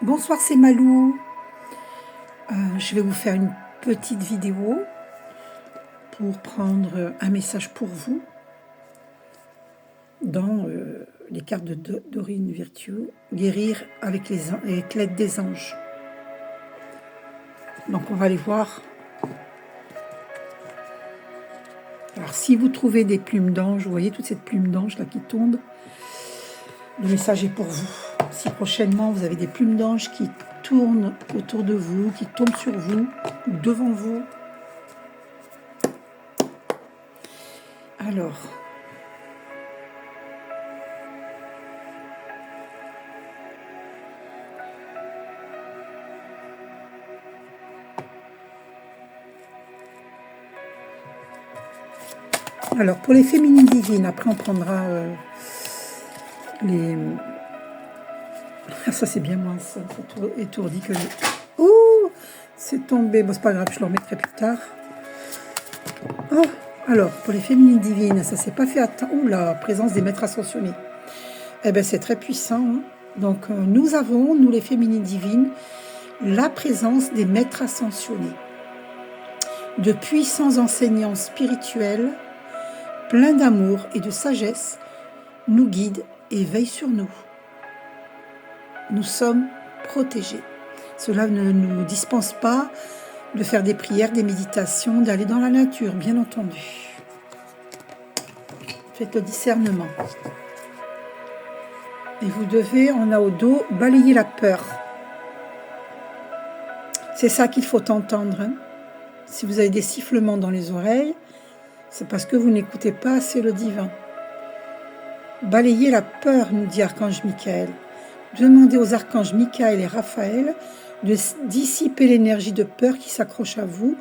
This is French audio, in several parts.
Bonsoir, c'est Malou. Je vais vous faire une petite vidéo pour prendre un message pour vous dans les cartes de Dorine Virtue, guérir avec l'aide des anges. Donc on va aller voir. Alors si vous trouvez des plumes d'ange, vous voyez toute cette plume d'ange là qui tombe, le message est pour vous. Si prochainement vous avez des plumes d'ange qui tournent autour de vous, qui tombent sur vous ou devant vous. Alors pour les féminines divines, après on prendra les... Ah, ça c'est bien moins ça, c'est étourdi que... Oh, c'est tombé, bon c'est pas grave, je le remettrai plus tard. Oh, alors pour les féminines divines, ça s'est pas fait attendre. Ouh, la présence des maîtres ascensionnés. Eh bien c'est très puissant. Hein. Donc nous avons, nous les féminines divines, la présence des maîtres ascensionnés. De puissants enseignants spirituels, pleins d'amour et de sagesse, nous guident et veillent sur nous. Nous sommes protégés. Cela ne nous dispense pas de faire des prières, des méditations, d'aller dans la nature, bien entendu. Faites le discernement. Et vous devez, en haut dos, balayer la peur. C'est ça qu'il faut entendre. Hein. Si vous avez des sifflements dans les oreilles, c'est parce que vous n'écoutez pas assez le divin. Balayez la peur, nous dit Archange Michael. Demandez aux archanges Michael et Raphaël de dissiper l'énergie de peur qui s'accroche à vous,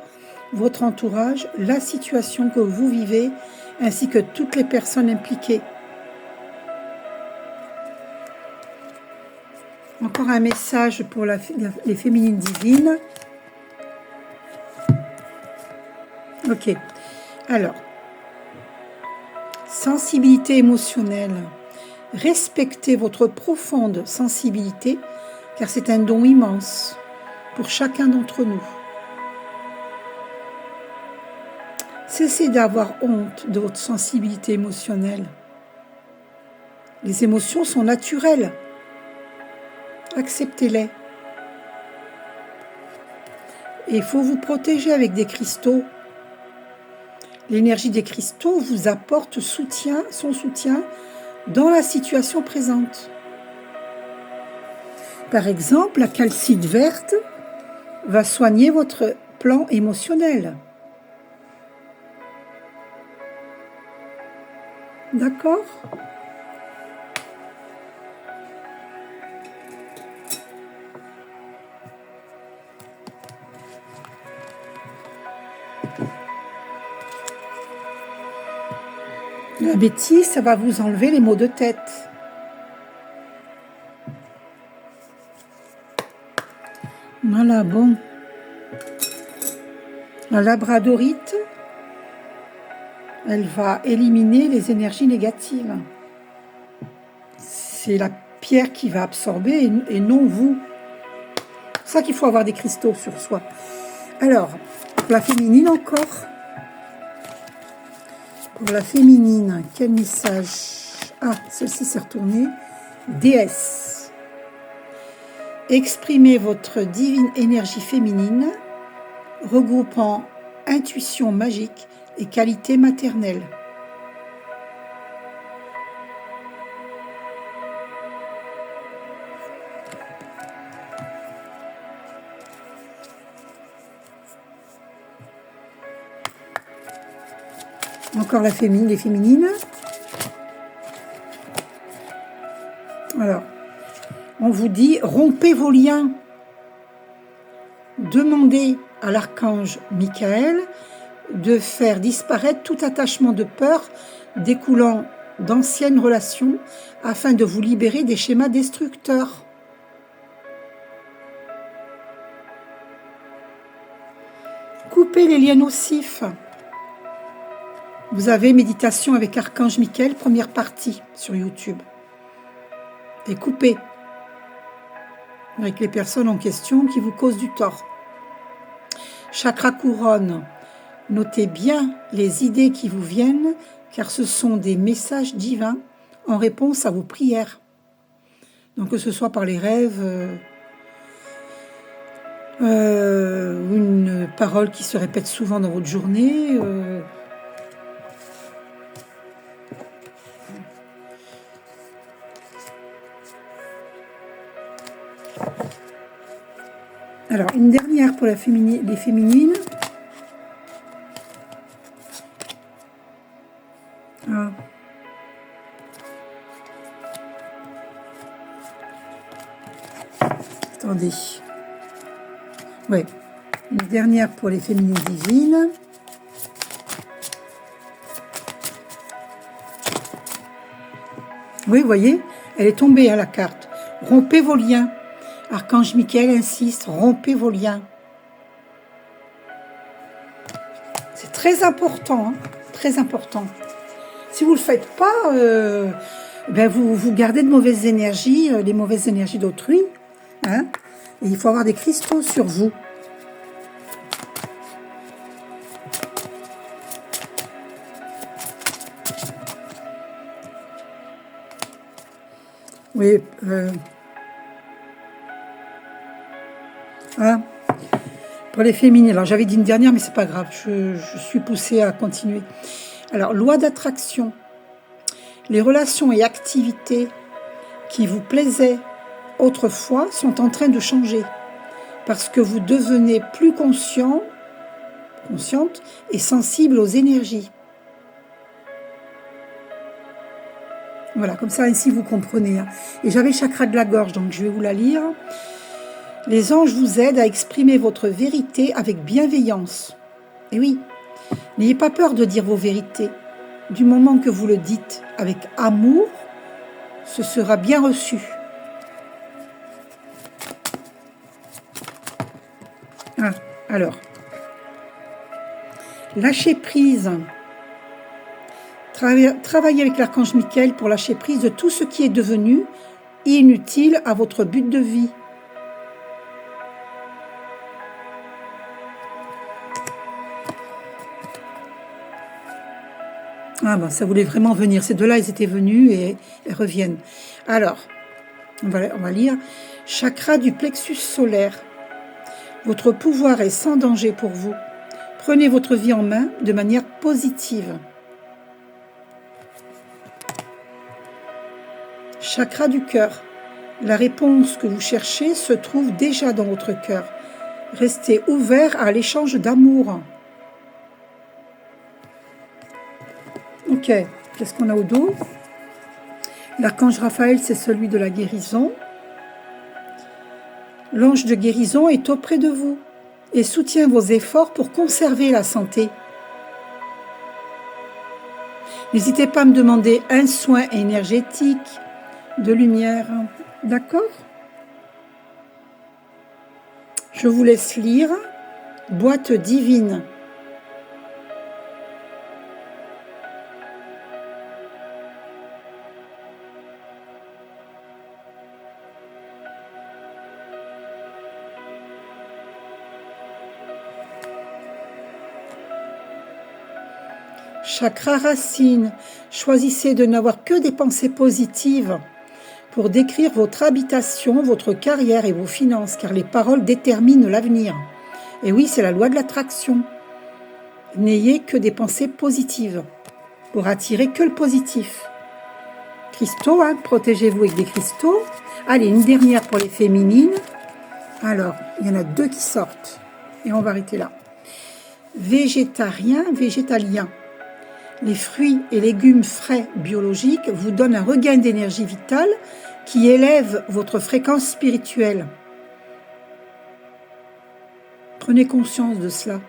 votre entourage, la situation que vous vivez, ainsi que toutes les personnes impliquées. Encore un message pour les féminines divines. Ok. Alors, sensibilité émotionnelle. Respectez votre profonde sensibilité, car c'est un don immense pour chacun d'entre nous. Cessez d'avoir honte de votre sensibilité émotionnelle. Les émotions sont naturelles. Acceptez-les. Et il faut vous protéger avec des cristaux. L'énergie des cristaux vous apporte son soutien dans la situation présente. Par exemple, la calcite verte va soigner votre plan émotionnel. D'accord ? La bêtise, ça va vous enlever les maux de tête. Voilà, bon. La labradorite, elle va éliminer les énergies négatives. C'est la pierre qui va absorber et non vous. C'est ça qu'il faut avoir des cristaux sur soi. Alors, pour la féminine encore. Pour la féminine, quel message? Ah, celle-ci s'est retournée. Déesse. Exprimez votre divine énergie féminine, regroupant intuition magique et qualité maternelle. Encore les féminines. Alors, on vous dit, rompez vos liens. Demandez à l'archange Michael de faire disparaître tout attachement de peur découlant d'anciennes relations afin de vous libérer des schémas destructeurs. Coupez les liens nocifs. Vous avez méditation avec Archange Michael, première partie sur YouTube. Et coupez. avec les personnes en question qui vous causent du tort. Chakra couronne, notez bien les idées qui vous viennent, car ce sont des messages divins en réponse à vos prières. Donc que ce soit par les rêves, une parole qui se répète souvent dans votre journée. Alors, une dernière pour les féminines. Ah. Attendez. Ouais. Une dernière pour les féminines divines. Oui, vous voyez, elle est tombée à la carte. Rompez vos liens. Archange Michael insiste, rompez vos liens. C'est très important, hein, très important. Si vous ne le faites pas, ben vous gardez de mauvaises énergies, les mauvaises énergies d'autrui. Hein, et il faut avoir des cristaux sur vous. Oui, hein, pour les féminines. Alors j'avais dit une dernière, mais c'est pas grave. Je suis poussée à continuer. Alors, loi d'attraction. Les relations et activités qui vous plaisaient autrefois sont en train de changer parce que vous devenez plus consciente et sensible aux énergies. Voilà, comme ça, ainsi vous comprenez. Et j'avais le chakra de la gorge, donc je vais vous la lire. Les anges vous aident à exprimer votre vérité avec bienveillance. Et oui, n'ayez pas peur de dire vos vérités. Du moment que vous le dites avec amour, ce sera bien reçu. Ah, alors, lâcher prise. Travaillez avec l'archange Michael pour lâcher prise de tout ce qui est devenu inutile à votre but de vie. Ah ben, ça voulait vraiment venir. Ces deux-là, ils étaient venus et reviennent. Alors, on va lire. Chakra du plexus solaire. Votre pouvoir est sans danger pour vous. Prenez votre vie en main de manière positive. Chakra du cœur. La réponse que vous cherchez se trouve déjà dans votre cœur. Restez ouvert à l'échange d'amour. Ok, qu'est-ce qu'on a au dos? L'archange Raphaël, c'est celui de la guérison. L'ange de guérison est auprès de vous et soutient vos efforts pour conserver la santé. N'hésitez pas à me demander un soin énergétique, de lumière, d'accord? Je vous laisse lire Boîte divine. Chakra racine, choisissez de n'avoir que des pensées positives pour décrire votre habitation, votre carrière et vos finances, car les paroles déterminent l'avenir. Et oui, c'est la loi de l'attraction. N'ayez que des pensées positives pour attirer que le positif. Cristaux, hein, protégez-vous avec des cristaux. Allez, une dernière pour les féminines. Alors, il y en a 2 qui sortent. Et on va arrêter là. Végétarien, végétalien. Les fruits et légumes frais biologiques vous donnent un regain d'énergie vitale qui élève votre fréquence spirituelle. Prenez conscience de cela.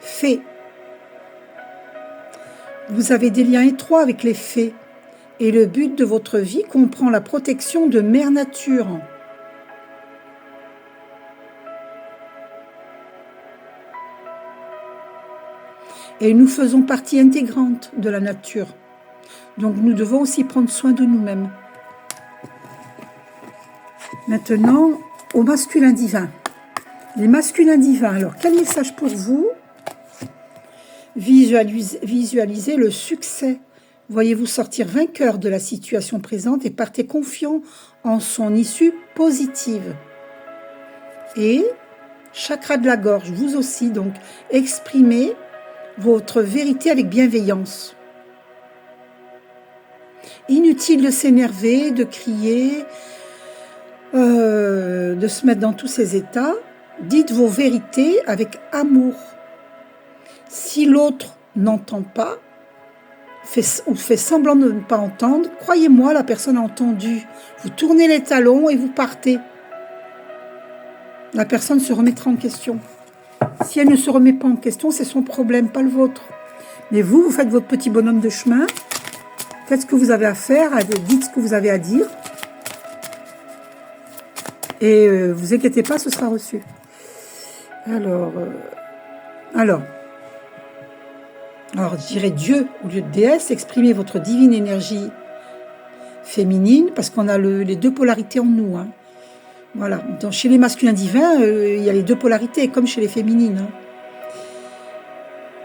Fées. Vous avez des liens étroits avec les fées et le but de votre vie comprend la protection de Mère Nature. Et nous faisons partie intégrante de la nature. Donc nous devons aussi prendre soin de nous-mêmes. Maintenant, au masculin divin. Les masculins divins, alors quel message pour vous? Visualisez le succès. Voyez-vous sortir vainqueur de la situation présente et partez confiant en son issue positive. Et chakra de la gorge, vous aussi, donc exprimez votre vérité avec bienveillance. Inutile de s'énerver, de crier, de se mettre dans tous ces états. Dites vos vérités avec amour. Si l'autre n'entend pas, ou fait semblant de ne pas entendre, croyez-moi, la personne a entendu. Vous tournez les talons et vous partez. La personne se remettra en question. Si elle ne se remet pas en question, c'est son problème, pas le vôtre. Mais vous, vous faites votre petit bonhomme de chemin. Faites ce que vous avez à faire, dites ce que vous avez à dire. Et vous inquiétez pas, ce sera reçu. Alors, je dirais Dieu au lieu de déesse, exprimez votre divine énergie féminine, parce qu'on a les deux polarités en nous. Hein. Voilà. Chez les masculins divins, il y a les deux polarités, comme chez les féminines. Hein.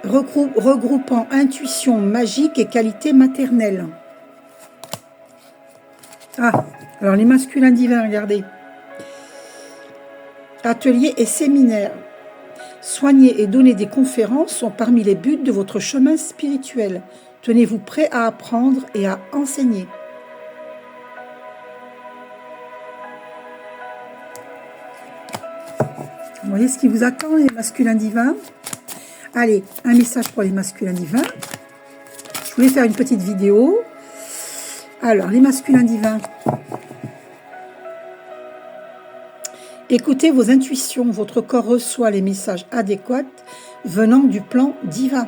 Regroupant intuition magique et qualité maternelle. Ah, alors les masculins divins, regardez. Ateliers et séminaires. Soigner et donner des conférences sont parmi les buts de votre chemin spirituel. Tenez-vous prêt à apprendre et à enseigner. Vous voyez ce qui vous attend, les masculins divins? Allez, un message pour les masculins divins. Je voulais faire une petite vidéo. Alors, les masculins divins. Écoutez vos intuitions, votre corps reçoit les messages adéquats venant du plan divin.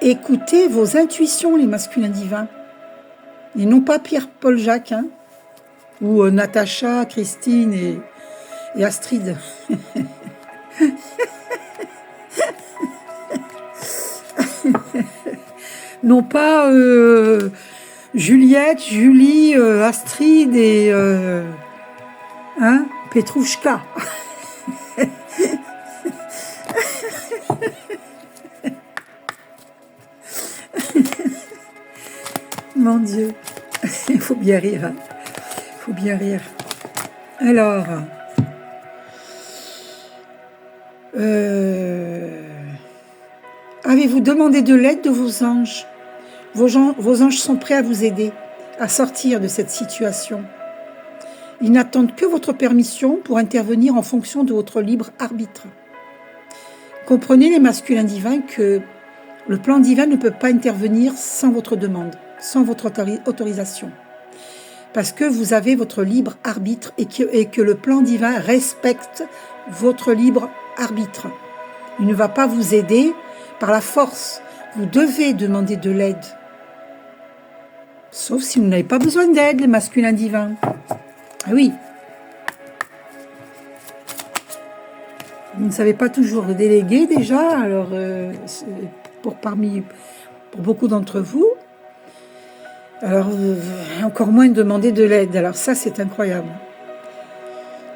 Écoutez vos intuitions, les masculins divins. Et non pas Pierre-Paul Jacques, hein, ou Natacha, Christine et Astrid. Non pas Juliette, Julie, Astrid et Petrouchka. Mon Dieu, il faut bien rire. Hein. Il faut bien rire. Alors, avez-vous demandé de l'aide de vos anges? Vos anges sont prêts à vous aider à sortir de cette situation. Ils n'attendent que votre permission pour intervenir en fonction de votre libre arbitre. Comprenez, les masculins divins, que le plan divin ne peut pas intervenir sans votre demande, sans votre autorisation. Parce que vous avez votre libre arbitre et que le plan divin respecte votre libre arbitre. Il ne va pas vous aider par la force. Vous devez demander de l'aide. Sauf si vous n'avez pas besoin d'aide, les masculins divins. Ah oui. Vous ne savez pas toujours le déléguer déjà, alors pour beaucoup d'entre vous. Alors, encore moins demander de l'aide. Alors ça, c'est incroyable.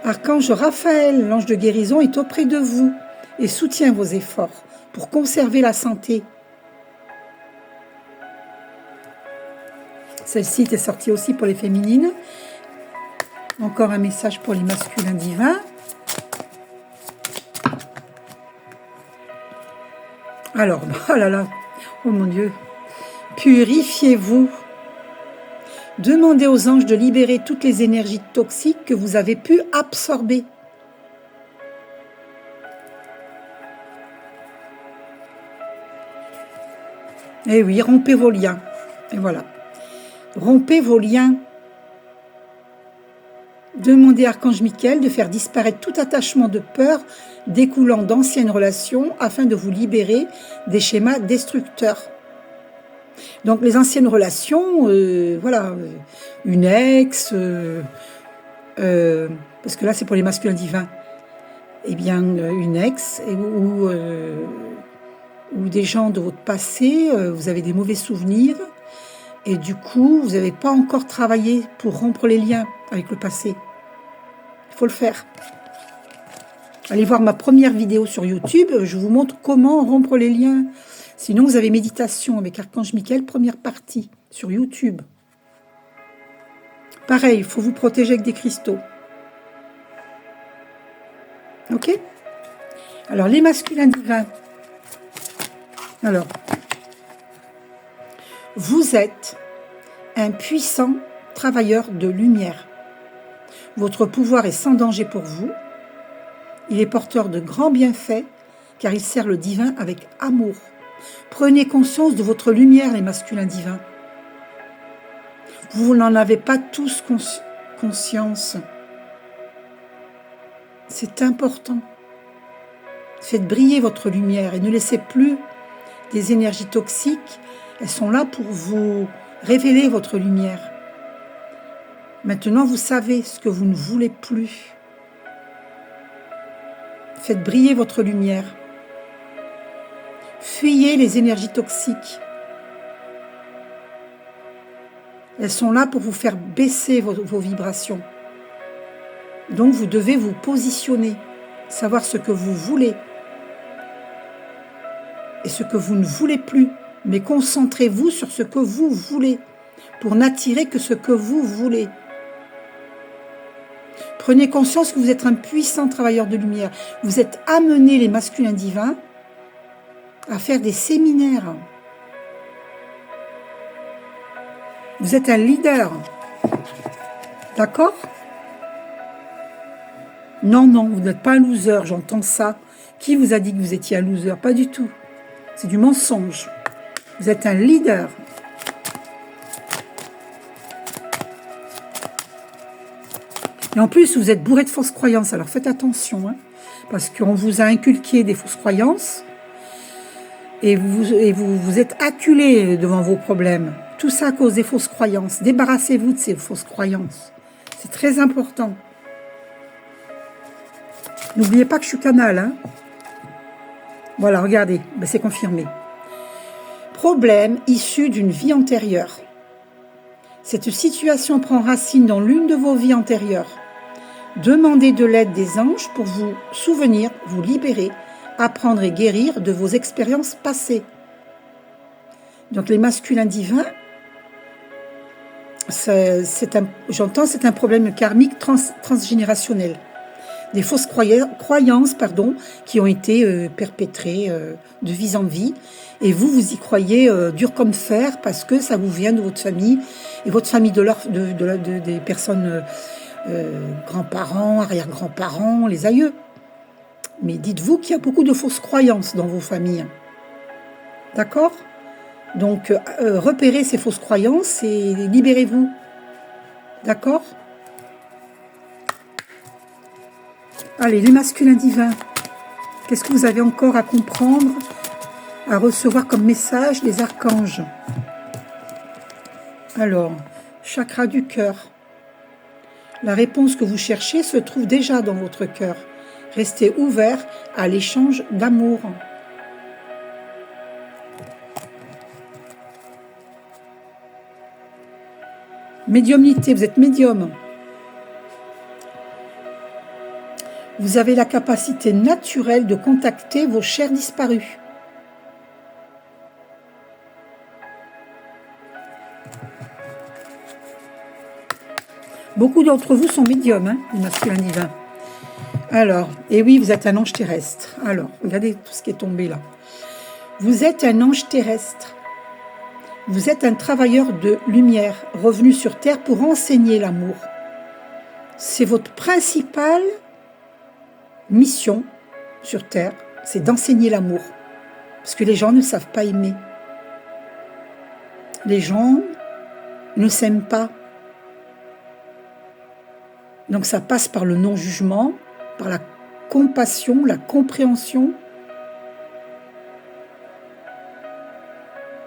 Archange Raphaël, l'ange de guérison, est auprès de vous et soutient vos efforts pour conserver la santé. Celle-ci est sortie aussi pour les féminines. Encore un message pour les masculins divins. Alors, oh là là, oh mon Dieu. Purifiez-vous. Demandez aux anges de libérer toutes les énergies toxiques que vous avez pu absorber. Eh oui, rompez vos liens. Et voilà. Rompez vos liens. Demandez à Archange Michael de faire disparaître tout attachement de peur découlant d'anciennes relations afin de vous libérer des schémas destructeurs. Donc les anciennes relations, voilà, une ex, parce que là c'est pour les masculins divins, eh bien une ex ou des gens de votre passé, vous avez des mauvais souvenirs, Et du coup, vous n'avez pas encore travaillé pour rompre les liens avec le passé. Il faut le faire. Allez voir ma première vidéo sur YouTube, je vous montre comment rompre les liens. Sinon, vous avez méditation avec Archange Michael, première partie, sur YouTube. Pareil, il faut vous protéger avec des cristaux. Ok? Alors, les masculins divins. Alors, vous êtes un puissant travailleur de lumière. Votre pouvoir est sans danger pour vous. Il est porteur de grands bienfaits, car il sert le divin avec amour. Prenez conscience de votre lumière, les masculins divins. Vous n'en avez pas tous conscience. C'est important. Faites briller votre lumière et ne laissez plus des énergies toxiques. Elles sont là pour vous révéler votre lumière. Maintenant, vous savez ce que vous ne voulez plus. Faites briller votre lumière. Fuyez les énergies toxiques. Elles sont là pour vous faire baisser vos vibrations. Donc, vous devez vous positionner, savoir ce que vous voulez et ce que vous ne voulez plus. Mais concentrez-vous sur ce que vous voulez pour n'attirer que ce que vous voulez. Prenez conscience que vous êtes un puissant travailleur de lumière. Vous êtes amenés, les masculins divins, à faire des séminaires. Vous êtes un leader. D'accord? Non, non, vous n'êtes pas un loser, j'entends ça. Qui vous a dit que vous étiez un loser? Pas du tout. C'est du mensonge. Vous êtes un leader. Et en plus, vous êtes bourré de fausses croyances. Alors faites attention, hein, parce qu'on vous a inculqué des fausses croyances et vous êtes acculé devant vos problèmes. Tout ça à cause des fausses croyances. Débarrassez-vous de ces fausses croyances. C'est très important. N'oubliez pas que je suis canal. Hein. Voilà, regardez, ben, c'est confirmé. Problème issu d'une vie antérieure. Cette situation prend racine dans l'une de vos vies antérieures. Demandez de l'aide des anges pour vous souvenir, vous libérer, apprendre et guérir de vos expériences passées. Donc les masculins divins, j'entends, c'est un problème karmique transgénérationnel. Des fausses croyances qui ont été perpétrées de vie en vie. Et vous y croyez dur comme fer parce que ça vous vient de votre famille et votre famille des personnes, grands-parents, arrière-grands-parents, les aïeux. Mais dites-vous qu'il y a beaucoup de fausses croyances dans vos familles. D'accord? Donc, repérez ces fausses croyances et libérez-vous. D'accord? Allez, les masculins divins, qu'est-ce que vous avez encore à comprendre, à recevoir comme message des archanges? Alors, chakra du cœur. La réponse que vous cherchez se trouve déjà dans votre cœur. Restez ouvert à l'échange d'amour. Médiumnité, vous êtes médium. Vous avez la capacité naturelle de contacter vos chers disparus. Beaucoup d'entre vous sont médiums, hein, les masculins divins. Alors, et oui, vous êtes un ange terrestre. Alors, regardez tout ce qui est tombé là. Vous êtes un ange terrestre. Vous êtes un travailleur de lumière, revenu sur Terre pour enseigner l'amour. C'est votre principale mission sur Terre, c'est d'enseigner l'amour. Parce que les gens ne savent pas aimer. Les gens ne s'aiment pas. Donc ça passe par le non-jugement, par la compassion, la compréhension.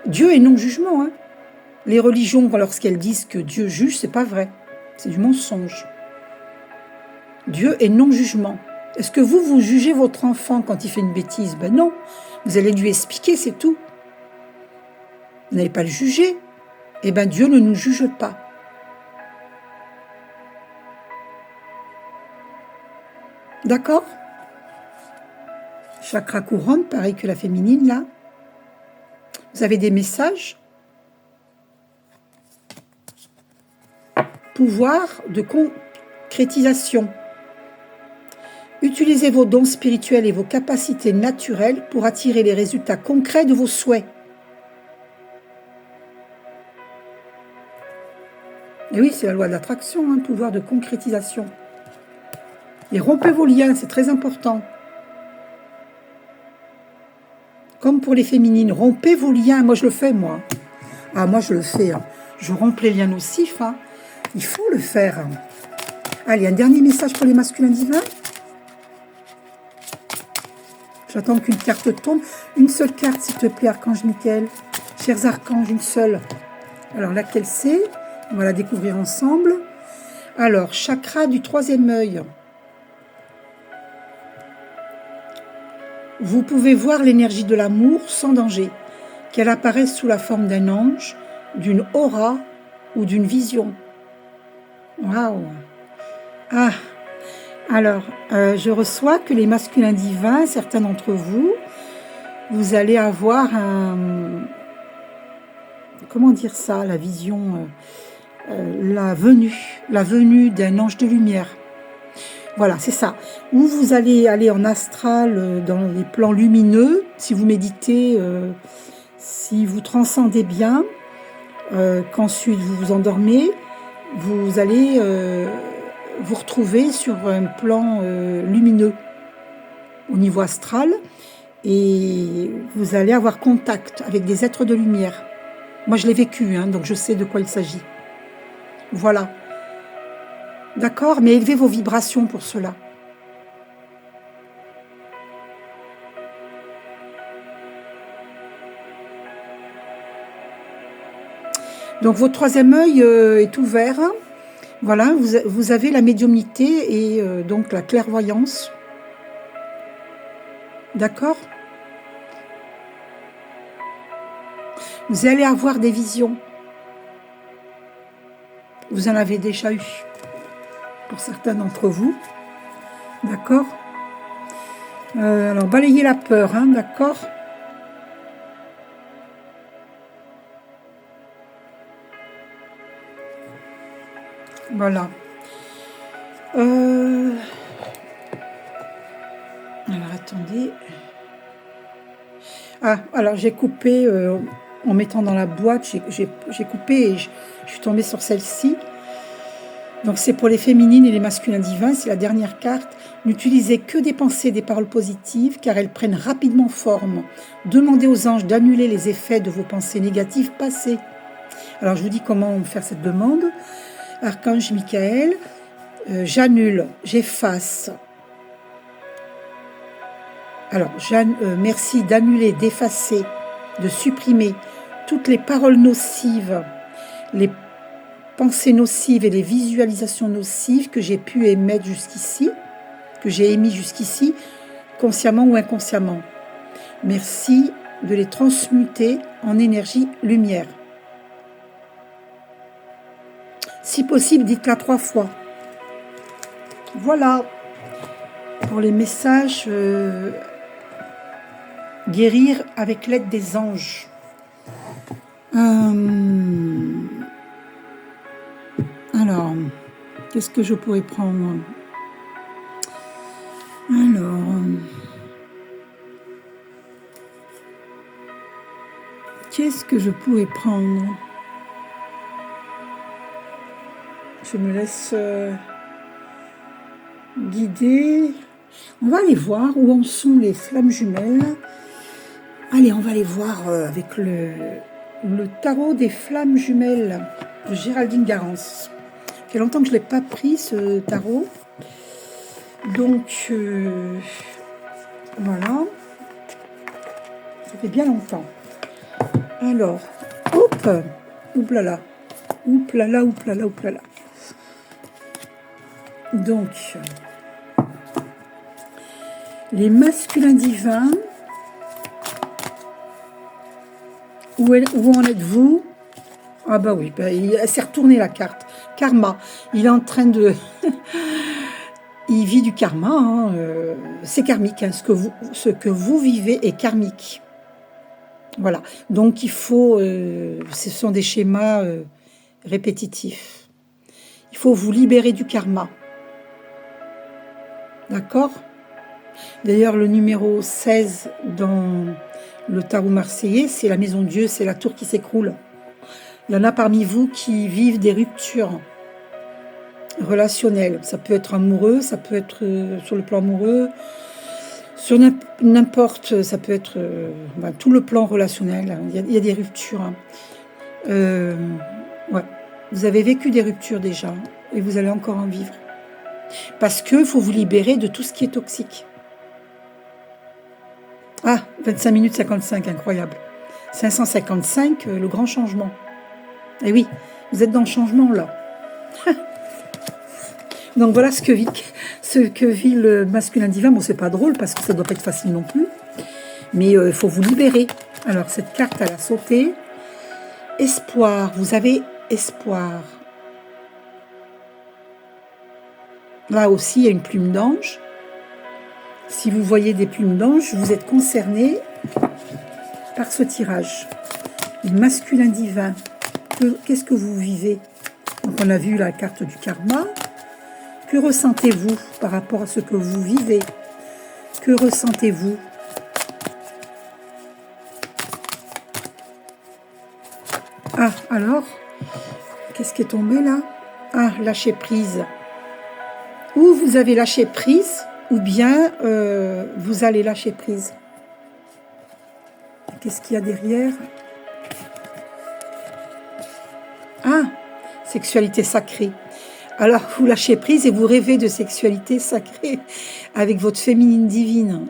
Dieu est non-jugement. Hein. Les religions, lorsqu'elles disent que Dieu juge, c'est pas vrai. C'est du mensonge. Dieu est non-jugement. Est-ce que vous jugez votre enfant quand il fait une bêtise? Ben non. Vous allez lui expliquer, c'est tout. Vous n'allez pas le juger. eh bien Dieu ne nous juge pas. D'accord? Chakra couronne, pareil que la féminine, là. Vous avez des messages. Pouvoir de concrétisation. Utilisez vos dons spirituels et vos capacités naturelles pour attirer les résultats concrets de vos souhaits. Et oui, c'est la loi de l'attraction, hein, pouvoir de concrétisation. Et rompez vos liens, c'est très important. Comme pour les féminines, rompez vos liens. Moi, je le fais, moi. Ah, moi, je le fais. Hein. Je romps les liens nocifs. Hein. Il faut le faire. Hein. Allez, un dernier message pour les masculins divins. J'attends qu'une carte tombe. Une seule carte, s'il te plaît, Archange Michael. Chers archanges, une seule. Alors, laquelle c'est? On va la découvrir ensemble. Alors, chakra du troisième œil. Vous pouvez voir l'énergie de l'amour sans danger, qu'elle apparaisse sous la forme d'un ange, d'une aura ou d'une vision. Waouh! Ah! Alors, je reçois que les masculins divins, certains d'entre vous, vous allez avoir un... Comment dire ça? La vision, la venue d'un ange de lumière. Voilà, c'est ça. Ou vous allez aller en astral, dans les plans lumineux, si vous méditez, si vous transcendez bien, qu'ensuite vous vous endormez, vous allez vous retrouver sur un plan lumineux au niveau astral et vous allez avoir contact avec des êtres de lumière. Moi, je l'ai vécu, hein, donc je sais de quoi il s'agit. Voilà. D'accord? Mais élevez vos vibrations pour cela. Donc, votre troisième œil est ouvert. Voilà, vous avez la médiumnité et donc la clairvoyance. D'accord? Vous allez avoir des visions. Vous en avez déjà eu. Pour certains d'entre vous. D'accord? Alors, balayez la peur, hein, d'accord? Voilà. Alors, attendez. Ah, alors j'ai coupé, en mettant dans la boîte, j'ai coupé et je suis tombée sur celle-ci. Donc c'est pour les féminines et les masculins divins, c'est la dernière carte. N'utilisez que des pensées et des paroles positives car elles prennent rapidement forme. Demandez aux anges d'annuler les effets de vos pensées négatives passées. Alors je vous dis comment faire cette demande. Archange Michael, j'annule, j'efface. Alors merci d'annuler, d'effacer, de supprimer toutes les paroles nocives, les pensées nocives et les visualisations nocives que j'ai pu émettre jusqu'ici, que j'ai émis jusqu'ici, consciemment ou inconsciemment. Merci de les transmuter en énergie lumière. Si possible, dites-la 3 fois. Voilà pour les messages guérir avec l'aide des anges. Alors, qu'est-ce que je pourrais prendre? Alors, qu'est-ce que je pourrais prendre? Je me laisse guider. On va aller voir où en sont les flammes jumelles. Allez, on va aller voir avec le tarot des flammes jumelles de Géraldine Garance. Ça fait longtemps que je ne l'ai pas pris, ce tarot. Donc, voilà. Ça fait bien longtemps. Alors, hop, ouplala, ouplala, ouplala, ouplala. Donc, les masculins divins, où en êtes-vous? Ah bah oui, bah, elle s'est retournée la carte. Karma. Il est en train de... il vit du karma. Hein, c'est karmique. Hein, ce que vous vivez est karmique. Voilà. Donc il faut... ce sont des schémas répétitifs. Il faut vous libérer du karma. D'accord? D'ailleurs, le numéro 16 dans le tarot marseillais, c'est la maison de Dieu, c'est la tour qui s'écroule. Il y en a parmi vous qui vivent des ruptures relationnelles. Ça peut être amoureux, ça peut être sur le plan amoureux, sur n'importe, ça peut être tout le plan relationnel. Il y a des ruptures. Hein. Ouais. Vous avez vécu des ruptures déjà et vous allez encore en vivre. Parce qu'il faut vous libérer de tout ce qui est toxique. Ah, 25 minutes 55, incroyable. 555, le grand changement. Et oui, vous êtes dans le changement là. Donc voilà ce que vit le masculin divin. Bon, c'est pas drôle parce que ça doit pas être facile non plus. Mais il faut vous libérer. Alors cette carte, elle a sauté. Espoir, vous avez espoir. Là aussi, il y a une plume d'ange. Si vous voyez des plumes d'ange, vous êtes concerné par ce tirage. Le masculin divin, qu'est-ce que vous vivez? Donc on a vu la carte du karma. Que ressentez-vous par rapport à ce que vous vivez? Que ressentez-vous? Ah, alors, qu'est-ce qui est tombé là? Ah, lâcher prise. Ou vous avez lâché prise, ou bien vous allez lâcher prise. Qu'est-ce qu'il y a derrière? Ah, sexualité sacrée. Alors, vous lâchez prise et vous rêvez de sexualité sacrée avec votre féminine divine.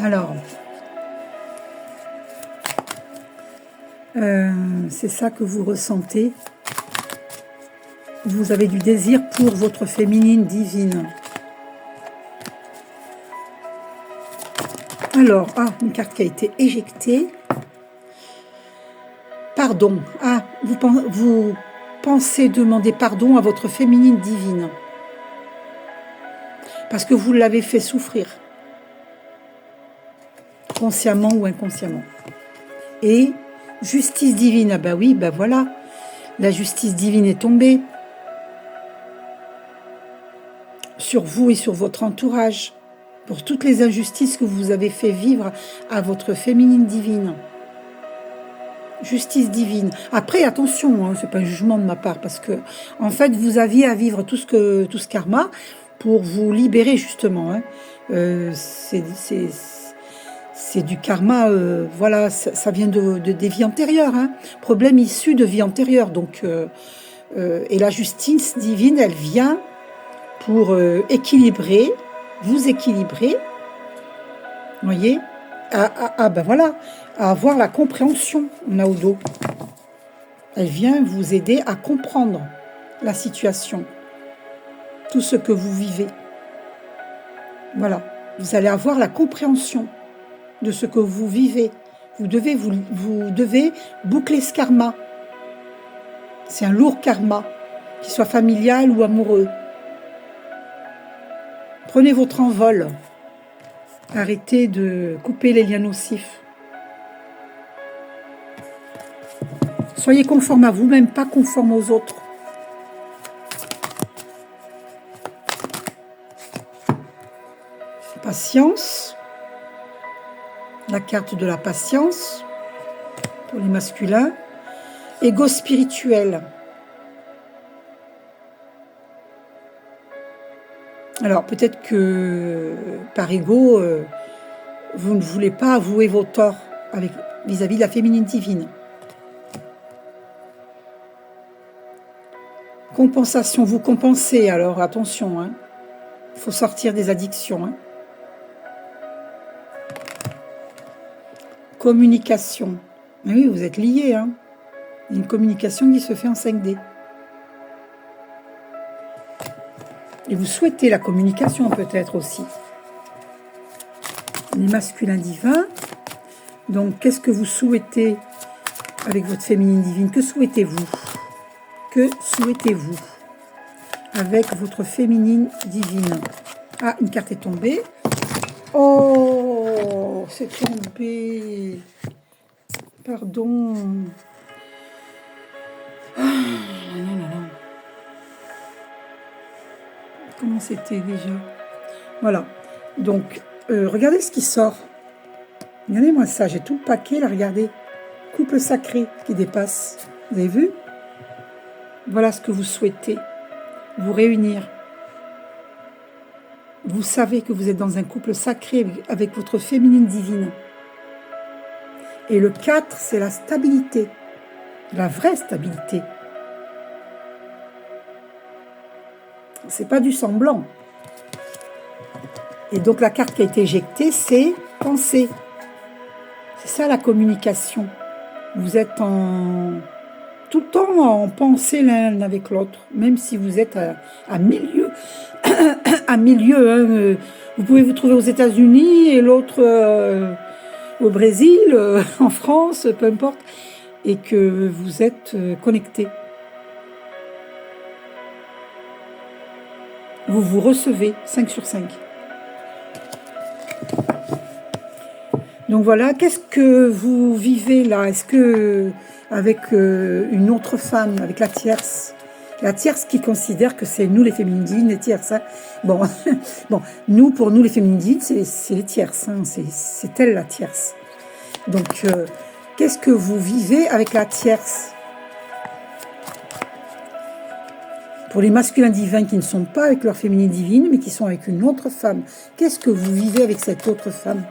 Alors, c'est ça que vous ressentez. Vous avez du désir pour votre féminine divine. Alors, une carte qui a été éjectée. Pardon. Ah, vous pensez demander pardon à votre féminine divine. Parce que vous l'avez fait souffrir. Consciemment ou inconsciemment. Et justice divine. Ah ben oui, ben voilà. La justice divine est tombée. Sur vous et sur votre entourage. Pour toutes les injustices que vous avez fait vivre à votre féminine divine. Justice divine. Après, attention, hein, c'est pas un jugement de ma part, parce que en fait, vous aviez à vivre tout ce karma pour vous libérer justement. Hein. C'est du karma, voilà, ça vient des vies antérieures. Hein. Problème issu de vie antérieure. Donc, et la justice divine, elle vient pour équilibrer, vous équilibrer. Voyez, ben voilà, à avoir la compréhension, Naodo. Elle vient vous aider à comprendre la situation, tout ce que vous vivez. Voilà, vous allez avoir la compréhension de ce que vous vivez. Vous devez boucler ce karma. C'est un lourd karma, qu'il soit familial ou amoureux. Prenez votre envol. Arrêtez de couper les liens nocifs. Soyez conforme à vous-même, pas conforme aux autres. Patience. La carte de la patience pour les masculins. Ego spirituel. Alors peut-être que par ego, vous ne voulez pas avouer vos torts vis-à-vis de la féminine divine. Compensation, vous compensez, alors attention, hein. Il faut sortir des addictions. Hein. Communication. Oui, vous êtes liés. Hein. Il y a une communication qui se fait en 5D. Et vous souhaitez la communication peut-être aussi. les masculins divins. Donc, qu'est-ce que vous souhaitez avec votre féminine divine? Que souhaitez-vous? Que souhaitez-vous avec votre féminine divine? Ah, une carte est tombée. Oh, c'est tombé. Pardon. Ah, non, non, non. Comment c'était déjà? Voilà. Donc, regardez ce qui sort. Regardez-moi ça. J'ai tout le paquet, là, regardez. Couple sacré qui dépasse. Vous avez vu? Voilà ce que vous souhaitez. Vous réunir. Vous savez que vous êtes dans un couple sacré avec votre féminine divine. Et le 4, c'est la stabilité. La vraie stabilité. C'est pas du semblant. Et donc la carte qui a été éjectée, c'est penser. C'est ça la communication. Vous êtes tout le temps en pensée l'un avec l'autre, même si vous êtes à milieu. À milieu, hein. Vous pouvez vous trouver aux États-Unis et l'autre au Brésil, en France, peu importe, et que vous êtes connectés. Vous vous recevez 5 sur 5. Donc voilà, qu'est-ce que vous vivez là? Est-ce que avec une autre femme, avec la tierce qui considère que c'est nous les féminines divines, les tierces, hein. Bon, bon, pour nous les féminines divines, c'est les tierces, hein. C'est elle la tierce. Donc, qu'est-ce que vous vivez avec la tierce? Pour les masculins divins qui ne sont pas avec leur féminine divine, mais qui sont avec une autre femme, qu'est-ce que vous vivez avec cette autre femme?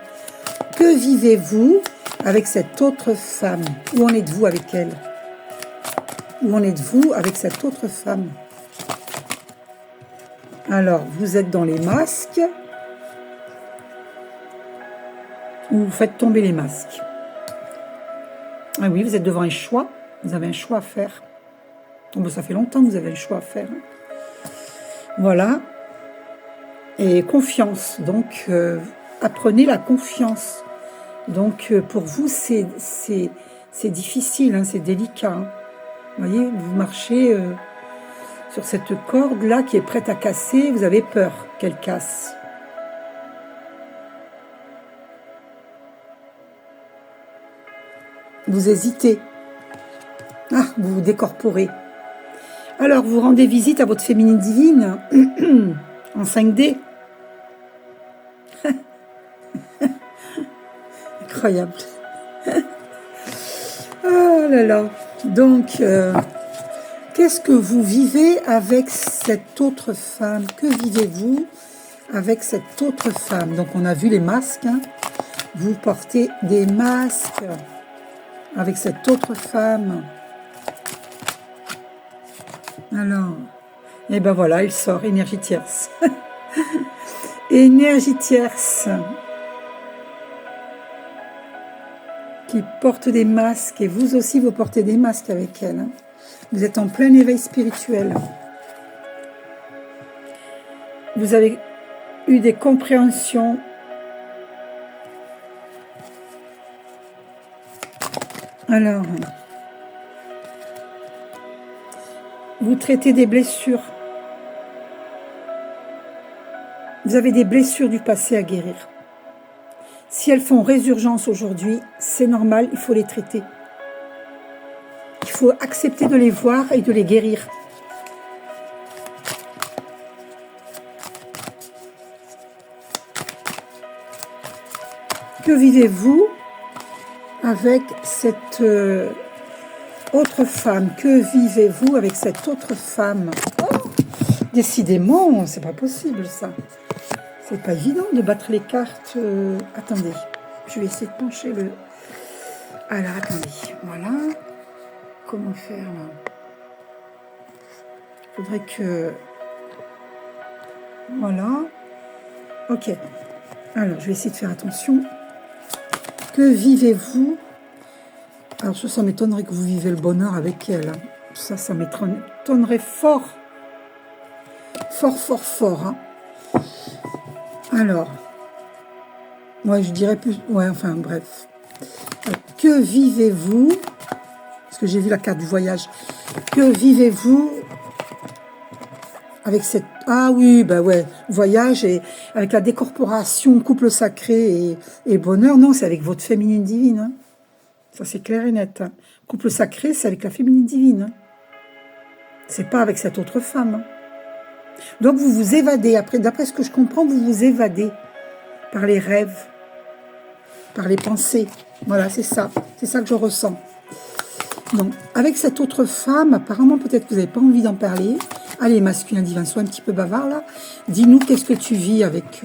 Que vivez-vous avec cette autre femme? Où en êtes-vous avec elle? Où en êtes-vous avec cette autre femme? Alors, vous êtes dans les masques. Ou vous faites tomber les masques. Ah oui, vous êtes devant un choix. Vous avez un choix à faire. Bon, ça fait longtemps que vous avez un choix à faire. Voilà. Et confiance. Donc, apprenez la confiance. Donc, pour vous, c'est difficile, hein, c'est délicat. Hein. Vous voyez, vous marchez sur cette corde-là qui est prête à casser. Vous avez peur qu'elle casse. Vous hésitez. Ah, vous vous décorporez. Alors, vous rendez visite à votre féminine divine en 5D. Incroyable. Oh là là. Donc, qu'est-ce que vous vivez avec cette autre femme? Que vivez-vous avec cette autre femme? Donc, on a vu les masques. Hein. Vous portez des masques avec cette autre femme. Alors, et ben voilà, il sort, énergie tierce. Énergie tierce. Qui porte des masques, et vous aussi vous portez des masques avec elle. Hein. Vous êtes en plein éveil spirituel. Vous avez eu des compréhensions. Alors, vous traitez des blessures. Vous avez des blessures du passé à guérir. Si elles font résurgence aujourd'hui, c'est normal, il faut les traiter. Il faut accepter de les voir et de les guérir. Que vivez-vous avec cette autre femme? Que vivez-vous avec cette autre femme? Oh, décidément, c'est pas possible ça. C'est pas évident de battre les cartes. Attendez, je vais essayer de pencher le... Alors, attendez, voilà. Comment faire là? Il faudrait que... Voilà. Ok. Alors, je vais essayer de faire attention. Que vivez-vous? Alors, ça m'étonnerait que vous vivez le bonheur avec elle. Hein. Ça m'étonnerait fort. Fort, fort, fort. Hein. Alors, Ouais, je dirais plus... Ouais, enfin, bref. Que vivez-vous? Parce que j'ai vu la carte du voyage. Que vivez-vous avec cette... Ah oui, bah ouais, voyage et avec la décorporation, couple sacré et bonheur. Non, c'est avec votre féminine divine. Hein. Ça, c'est clair et net. Hein. Couple sacré, c'est avec la féminine divine. Hein. C'est pas avec cette autre femme. Hein. Donc, vous vous évadez. Après, d'après ce que je comprends, vous vous évadez par les rêves, par les pensées. Voilà, c'est ça. C'est ça que je ressens. Donc, avec cette autre femme, apparemment, peut-être que vous n'avez pas envie d'en parler. Allez, masculin divin, sois un petit peu bavard, là. Dis-nous, qu'est-ce que tu vis avec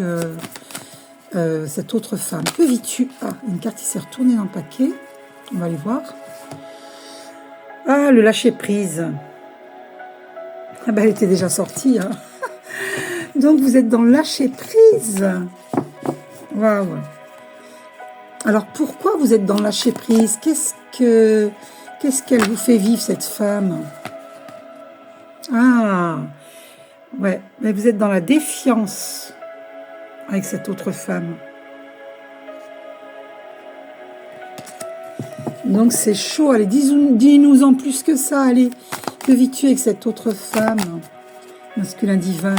cette autre femme? Que vis-tu? Ah, une carte qui s'est retournée dans le paquet. On va aller voir. Ah, le lâcher-prise. Ah ben, elle était déjà sortie. Hein. Donc, vous êtes dans le lâcher-prise. Waouh. Alors, pourquoi vous êtes dans le lâcher-prise? Qu'est-ce qu'elle vous fait vivre, cette femme? Ah, ouais, mais vous êtes dans la défiance avec cette autre femme. Donc, c'est chaud. Allez, dis-nous en plus que ça. Allez, que vis-tu avec cette autre femme? Masculin divin.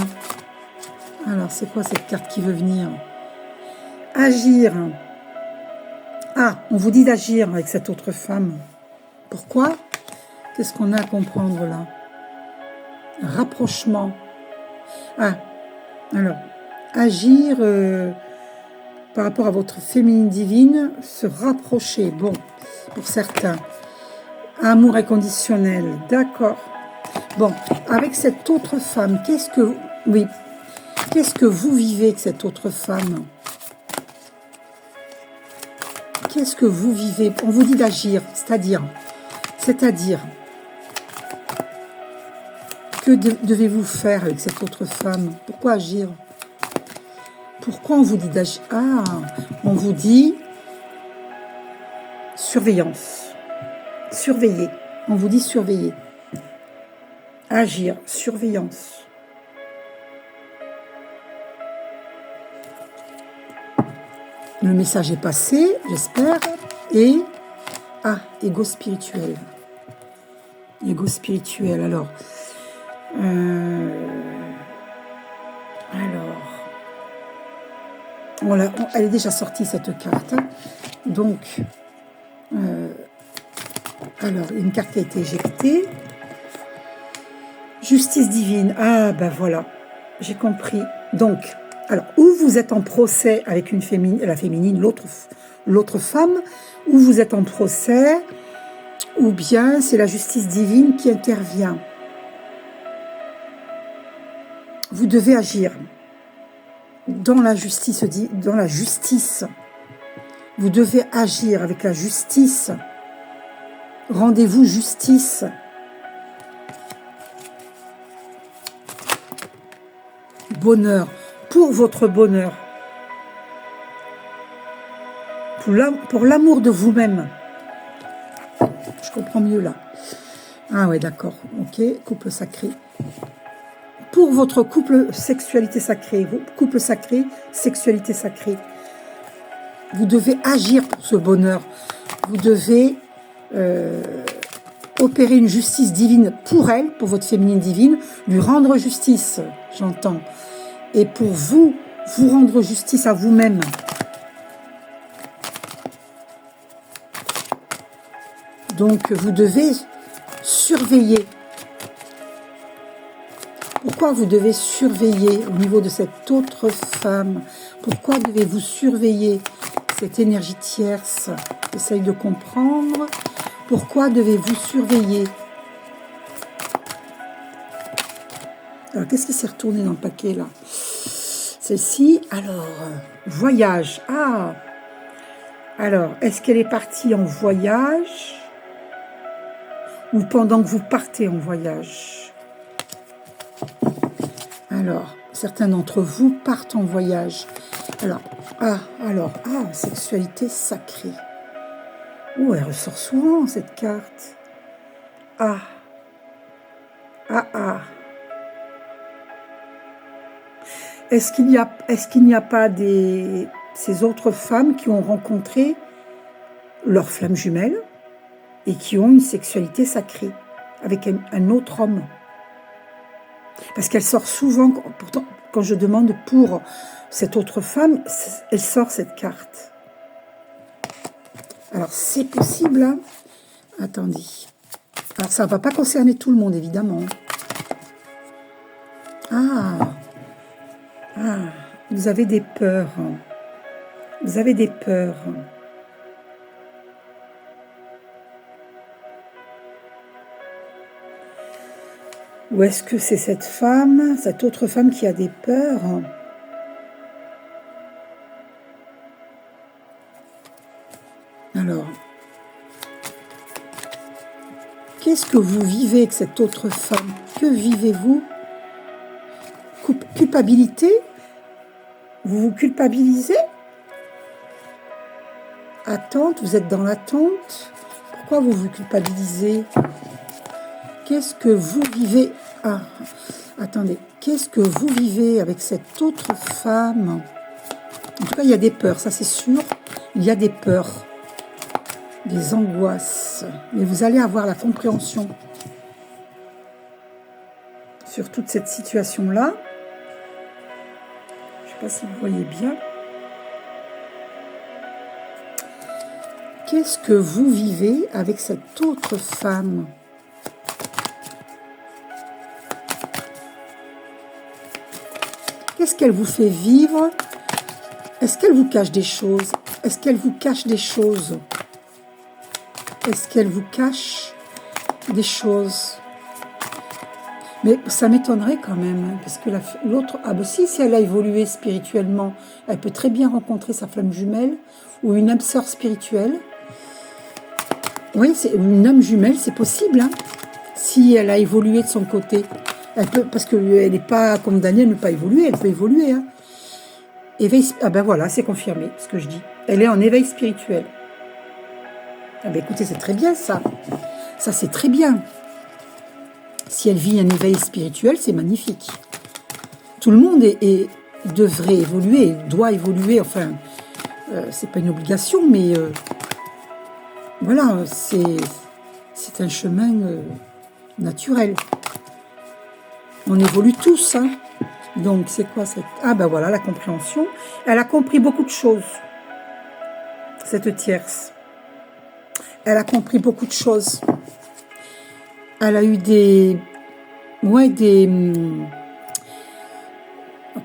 Alors, c'est quoi cette carte qui veut venir? Agir. Ah, on vous dit d'agir avec cette autre femme. Pourquoi? Qu'est-ce qu'on a à comprendre là? Rapprochement. Ah, alors, agir par rapport à votre féminine divine, se rapprocher. Bon, pour certains. Amour inconditionnel, d'accord. Bon, avec cette autre femme, qu'est-ce que vous vivez avec cette autre femme? Qu'est-ce que vous vivez? On vous dit d'agir, c'est-à-dire, que devez-vous faire avec cette autre femme? Pourquoi agir? Pourquoi on vous dit d'agir? Ah, on vous dit surveillance, surveiller. On vous dit surveiller, agir, surveillance. Le message est passé, j'espère. Et ego spirituel. Ego spirituel. Alors, elle est déjà sortie cette carte. Donc, alors, une carte qui a été éjectée. Justice divine. Ah, ben voilà, j'ai compris. Donc, alors, ou vous êtes en procès avec la féminine, l'autre femme, ou vous êtes en procès, ou bien c'est la justice divine qui intervient. Vous devez agir dans la justice. Vous devez agir avec la justice. Rendez-vous justice. Bonheur, pour votre bonheur. Pour l'amour de vous-même. Je comprends mieux là. Ah ouais, d'accord. Ok, couple sacré. Pour votre couple, sexualité sacrée. Couple sacré, sexualité sacrée. Vous devez agir pour ce bonheur. Vous devez opérer une justice divine pour elle, pour votre féminine divine, lui rendre justice, j'entends. Et pour vous rendre justice à vous-même. Donc, vous devez surveiller. Pourquoi vous devez surveiller au niveau de cette autre femme? Pourquoi devez-vous surveiller cette énergie tierce? J'essaye de comprendre. Pourquoi devez-vous surveiller? Alors, qu'est-ce qui s'est retourné dans le paquet, là? Celle-ci, alors, voyage. Ah! Alors, est-ce qu'elle est partie en voyage? Ou pendant que vous partez en voyage? Alors, certains d'entre vous partent en voyage. Alors, sexualité sacrée. Oh, elle ressort souvent, cette carte. Est-ce qu'il n'y a pas des ces autres femmes qui ont rencontré leur flamme jumelle et qui ont une sexualité sacrée avec un autre homme. Parce qu'elle sort souvent, pourtant, quand je demande pour cette autre femme, elle sort cette carte. Alors, c'est possible, hein? Attendez. Alors, ça ne va pas concerner tout le monde, évidemment. Ah, vous avez des peurs. Vous avez des peurs. Ou est-ce que c'est cette femme, cette autre femme qui a des peurs? Alors, qu'est-ce que vous vivez avec cette autre femme? Que vivez-vous? Culpabilité? Vous vous culpabilisez? Attente, vous êtes dans l'attente? Pourquoi vous vous culpabilisez? Qu'est-ce que vous vivez? Ah, attendez, qu'est-ce que vous vivez avec cette autre femme? En tout cas, il y a des peurs, ça c'est sûr. Il y a des peurs, des angoisses. Mais vous allez avoir la compréhension sur toute cette situation-là. Je ne sais pas si vous voyez bien. Qu'est-ce que vous vivez avec cette autre femme? Qu'est-ce qu'elle vous fait vivre? Est-ce qu'elle vous cache des choses? Est-ce qu'elle vous cache des choses? Est-ce qu'elle vous cache des choses? Mais ça m'étonnerait quand même, hein, parce que l'autre... Ah ben si elle a évolué spirituellement, elle peut très bien rencontrer sa flamme jumelle ou une âme sœur spirituelle. Oui, une âme jumelle, c'est possible, hein, si elle a évolué de son côté. Elle peut, parce qu'elle n'est pas condamnée à ne pas évoluer, elle peut évoluer. Hein. Éveil, ah ben voilà, c'est confirmé ce que je dis. Elle est en éveil spirituel. Ah ben écoutez, c'est très bien ça. Ça, c'est très bien. Si elle vit un éveil spirituel, c'est magnifique. Tout le monde devrait évoluer, doit évoluer. Enfin, c'est pas une obligation, mais voilà, c'est un chemin naturel. On évolue tous, hein. Donc, c'est quoi cette... Ah ben voilà, la compréhension. Elle a compris beaucoup de choses, cette tierce. Elle a compris beaucoup de choses. Elle a eu des... Ouais, des...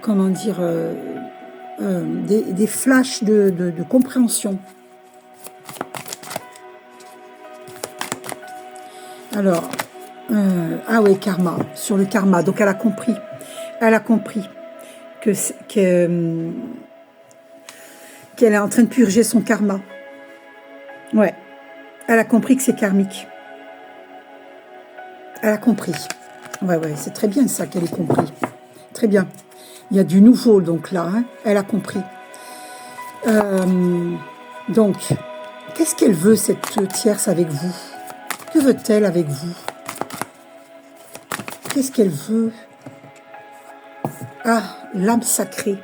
Comment dire... des flashs de compréhension. Alors... ah oui, karma, sur le karma. Donc elle a compris. Elle a compris qu'elle est en train de purger son karma. Ouais. Elle a compris que c'est karmique. Elle a compris. Ouais, c'est très bien ça qu'elle ait compris. Très bien. Il y a du nouveau donc là. Hein. Elle a compris. Donc, qu'est-ce qu'elle veut cette tierce avec vous? Que veut-elle avec vous? Qu'est-ce qu'elle veut? Ah, l'âme sacrée.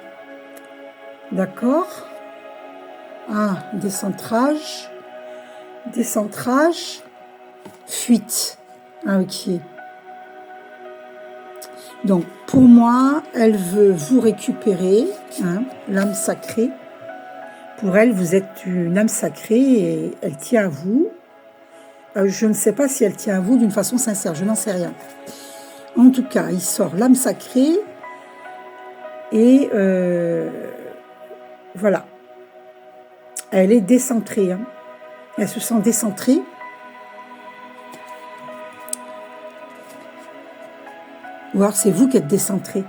D'accord. Ah, décentrage. Décentrage. Fuite. Ah, ok. Donc, pour moi, elle veut vous récupérer, hein, l'âme sacrée. Pour elle, vous êtes une âme sacrée et elle tient à vous. Je ne sais pas si elle tient à vous d'une façon sincère, je n'en sais rien. En tout cas, il sort l'âme sacrée et voilà. Elle est décentrée. Hein. Elle se sent décentrée. Ou alors c'est vous qui êtes décentré.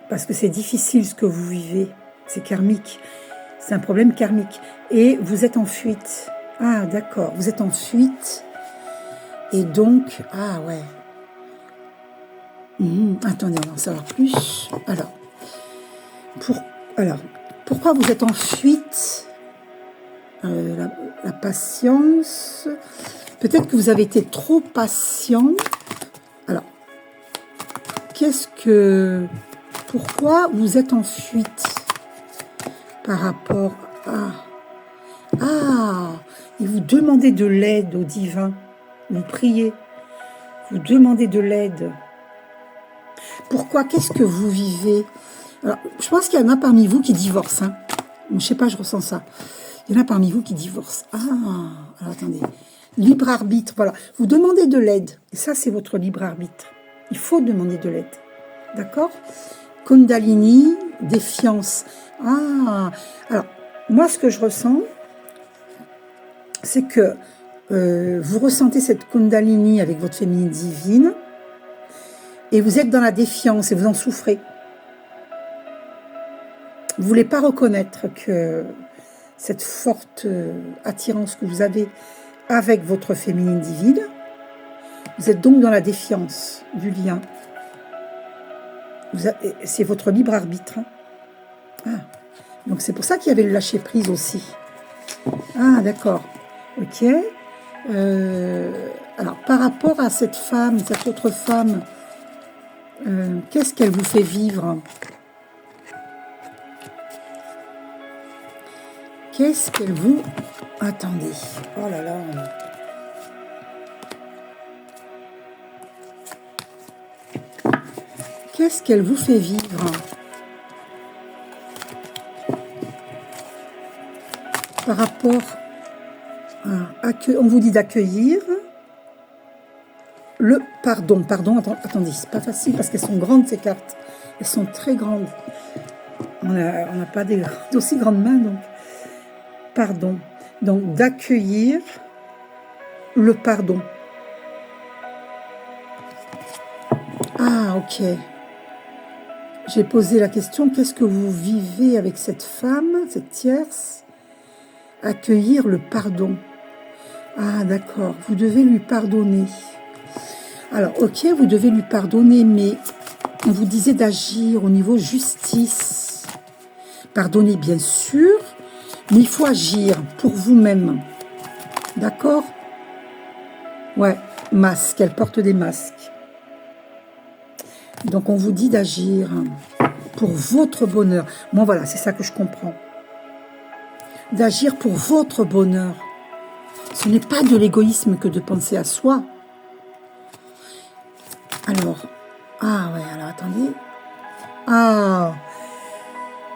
Parce que c'est difficile ce que vous vivez. C'est karmique. C'est un problème karmique. Et vous êtes en fuite. Ah, d'accord. Vous êtes en fuite. Et donc... Ah, ouais. Attendez, on va en savoir plus. Alors, pourquoi vous êtes en fuite? La patience. Peut-être que vous avez été trop patient. Alors, pourquoi vous êtes en fuite? par rapport à... Ah, et vous demandez de l'aide au divin. Vous priez. Vous demandez de l'aide. Pourquoi? Qu'est-ce que vous vivez? Alors, je pense qu'il y en a parmi vous qui divorcent. Hein. Je ne sais pas, je ressens ça. Il y en a parmi vous qui divorcent. Ah, alors attendez. Libre arbitre, voilà. Vous demandez de l'aide. Et ça, c'est votre libre arbitre. Il faut demander de l'aide. D'accord? Kundalini, défiance. Ah, alors, moi, ce que je ressens, c'est que vous ressentez cette Kundalini avec votre féminine divine et vous êtes dans la défiance et vous en souffrez. Vous ne voulez pas reconnaître que cette forte attirance que vous avez avec votre féminine divine, vous êtes donc dans la défiance du lien. C'est votre libre arbitre. Hein. Ah. Donc c'est pour ça qu'il y avait le lâcher prise aussi. Ah d'accord. Ok. Alors par rapport à cette femme, cette autre femme, qu'est-ce qu'elle vous fait vivre? Qu'est-ce qu'elle vous... Attendez. Oh là là. Qu'est-ce qu'elle vous fait vivre? Par rapport à... On vous dit d'accueillir le pardon. Attendez, c'est pas facile parce qu'elles sont grandes ces cartes. Elles sont très grandes. On n'a pas d'aussi grandes mains, donc... Pardon. Donc, d'accueillir le pardon. Ah, ok. J'ai posé la question, qu'est-ce que vous vivez avec cette femme, cette tierce? Accueillir le pardon. Ah, d'accord. Vous devez lui pardonner. Alors, ok, vous devez lui pardonner, mais on vous disait d'agir au niveau justice. Pardonner, bien sûr, mais il faut agir pour vous-même. D'accord? Ouais, masque, elle porte des masques. Donc, on vous dit d'agir pour votre bonheur. Moi, voilà, c'est ça que je comprends. D'agir pour votre bonheur. Ce n'est pas de l'égoïsme que de penser à soi. Alors, ah ouais, alors attendez. Ah,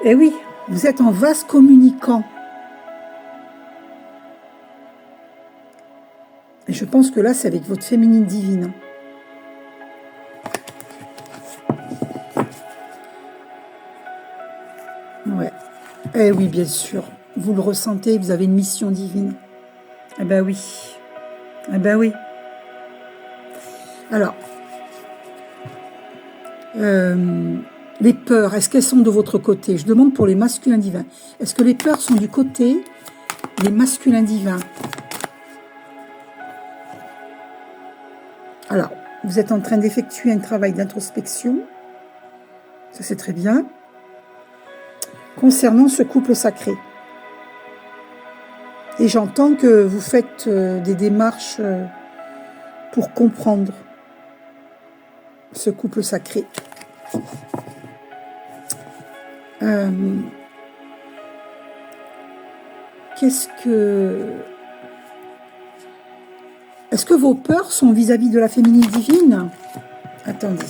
eh oui, vous êtes en vase communicant. Et je pense que là, c'est avec votre féminine divine. Ouais. Eh oui, bien sûr. Vous le ressentez, vous avez une mission divine. Eh ben oui. Eh ben oui. Alors, les peurs, est-ce qu'elles sont de votre côté? Je demande pour les masculins divins. Est-ce que les peurs sont du côté des masculins divins? Alors, vous êtes en train d'effectuer un travail d'introspection. Ça, c'est très bien. Concernant ce couple sacré. Et j'entends que vous faites des démarches pour comprendre ce couple sacré. Est-ce que vos peurs sont vis-à-vis de la féminine divine? Attendez,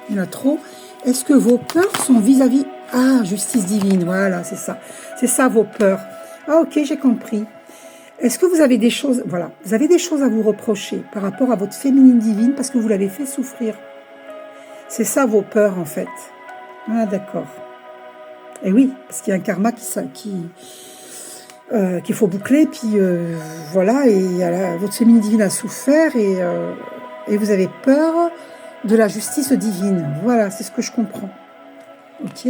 il y en a trop. Est-ce que vos peurs sont vis-à-vis... Ah, justice divine, voilà, c'est ça. C'est ça vos peurs. Ah, ok, j'ai compris. Est-ce que vous avez des choses... Voilà, vous avez des choses à vous reprocher par rapport à votre féminine divine parce que vous l'avez fait souffrir. C'est ça vos peurs, en fait. Ah, d'accord. Et oui, parce qu'il y a un karma qu'il faut boucler, puis voilà, et votre féminine divine a souffert, et vous avez peur de la justice divine. Voilà, c'est ce que je comprends. Ok?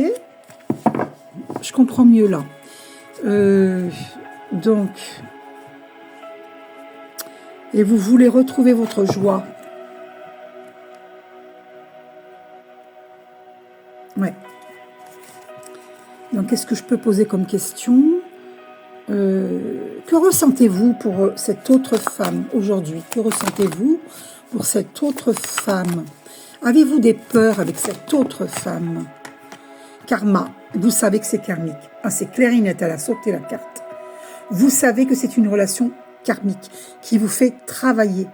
Je comprends mieux là. Donc, et vous voulez retrouver votre joie. Ouais. Donc, qu'est-ce que je peux poser comme question? Que ressentez-vous pour cette autre femme aujourd'hui? Que ressentez-vous pour cette autre femme? Avez-vous des peurs avec cette autre femme? karma. Vous savez que c'est karmique. Ah, c'est clair et net, elle a sauté la carte. Vous savez que c'est une relation karmique qui vous fait travailler